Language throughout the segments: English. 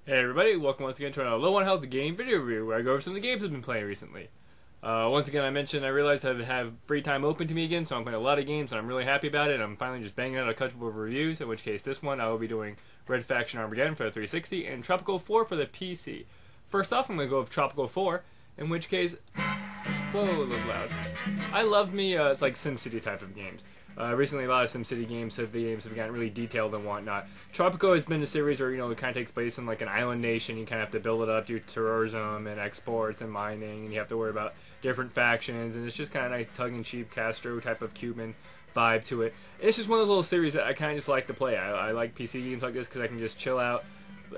Hey everybody, welcome once again to another Low on Health game video review where I go over some of the games I've been playing recently. Once again, I realized I have free time open to me again, so I'm playing a lot of games and I'm really happy about it. I'm finally just banging out a couple of reviews, in which case this one I will be doing Faction Armageddon for the 360 and Tropico 4 for the PC. First off, I'm going to go with Tropico 4, in which case... Whoa, a little loud. I love me, it's like SimCity type of games. Recently, a lot of SimCity games have gotten really detailed and whatnot. Tropico has been a series where, it kind of takes place in like an island nation. You kind of have to build it up, do tourism and exports and mining, and you have to worry about different factions, and it's just kind of nice tongue-in-cheek Castro type of Cuban vibe to it. And it's just one of those little series that I kind of just like to play. I like PC games like this because I can just chill out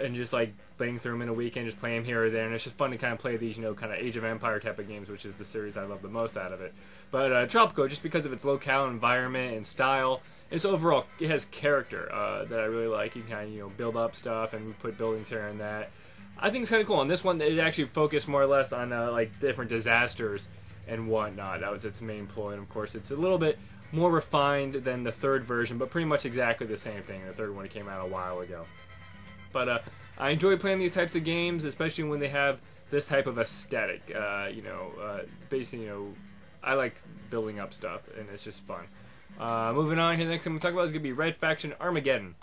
and just like bang through them in a weekend, just play them here or there, and it's just fun to kind of play these, kind of Age of Empire type of games, which is the series I love the most out of it. But Tropico, just because of its locale, environment, and style, it's overall, it has character that I really like. You can kind of, build up stuff and put buildings here and that. I think it's kind of cool. On this one, it actually focused more or less on like different disasters and whatnot. That was its main ploy, and of course, it's a little bit more refined than the third version, but pretty much exactly the same thing. The third one came out a while ago. But I enjoy playing these types of games, especially when they have this type of aesthetic. Basically, I like building up stuff, and it's just fun. Moving on here, the next thing we'll talk about is going to be Faction Armageddon.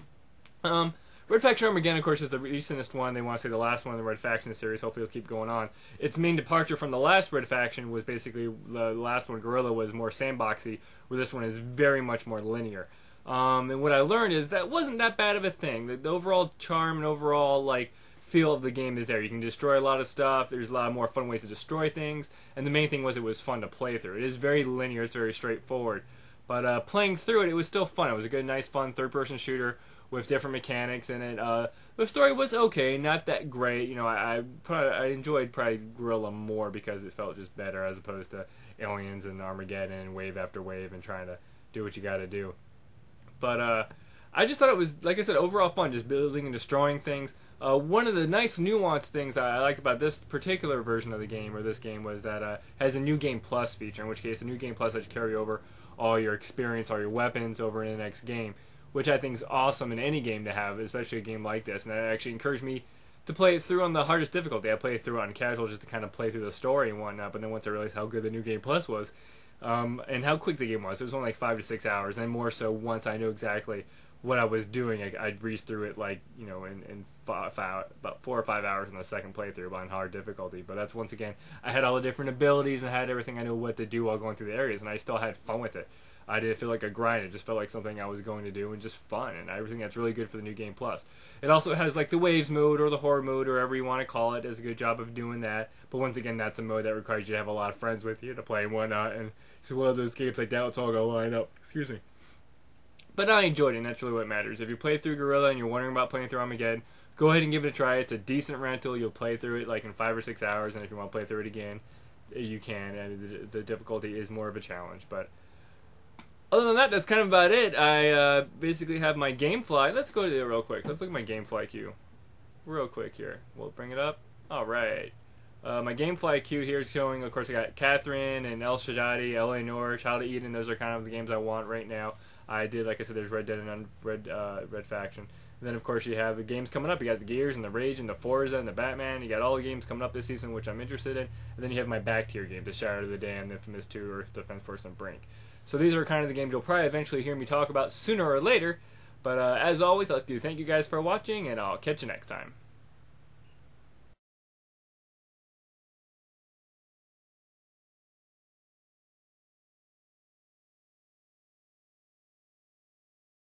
Faction Armageddon, of course, is the recentest one. They want to say the last one in the Red Faction series. Hopefully it'll keep going on. Its main departure from the last Red Faction was basically the last one, Guerilla, was more sandboxy, where this one is very much more linear. And what I learned is that wasn't that bad of a thing. The overall charm and overall feel of the game is there. You can destroy a lot of stuff. There's a lot more fun ways to destroy things. And the main thing was it was fun to play through. It is very linear. It's very straightforward. But playing through it, it was still fun. It was a good, nice, fun third-person shooter with different mechanics in it. The story was okay, not that great. I enjoyed probably Guerilla more because it felt just better as opposed to Aliens and Armageddon and wave after wave and trying to do what you got to do. But I just thought it was, like I said, overall fun, just building and destroying things. One of the nice nuanced things I liked about this particular version of the game, or this game, was that it has a New Game Plus feature, in which case the New Game Plus lets you carry over all your experience, all your weapons over in the next game, which I think is awesome in any game to have, especially a game like this. And that actually encouraged me to play it through on the hardest difficulty. I played it through on casual just to kind of play through the story and whatnot, but then once I realized how good the New Game Plus was, and how quick the game was. It was only like 5 to 6 hours, and more so once I knew exactly what I was doing, I'd breeze through it in about 4 or 5 hours in the second playthrough on hard difficulty. But that's, once again, I had all the different abilities and I had everything I knew what to do while going through the areas, and I still had fun with it. I didn't feel like a grind. It just felt like something I was going to do and just fun, and everything that's really good for the New Game Plus. It also has like the Waves mode or the Horror mode or whatever you want to call it. It does a good job of doing that. But once again, that's a mode that requires you to have a lot of friends with you to play and whatnot, and it's one of those games like that, it's all going to line up. Excuse me. But I enjoyed it, and that's really what matters. If you play through Guerilla and you're wondering about playing through Armageddon, go ahead and give it a try. It's a decent rental. You'll play through it in 5 or 6 hours, and if you want to play through it again, you can. And the difficulty is more of a challenge, but other than that, that's kind of about it. I basically have my GameFly. Let's go to it real quick. Let's look at my GameFly queue real quick here. We'll bring it up. All right. My GameFly queue here is showing, of course, I got Catherine and El Shaddadi, L.A. Noir, Child of Eden. Those are kind of the games I want right now. I did, like I said, there's Red Dead and Red Faction. And then, of course, you have the games coming up. You got the Gears and the Rage and the Forza and the Batman. You got all the games coming up this season, which I'm interested in. And then you have my back tier game, the Shadow of the Dam, Infamous 2, Earth Defense Force, and Brink. So these are kind of the games you'll probably eventually hear me talk about sooner or later. But as always, I'd like to thank you guys for watching, and I'll catch you next time.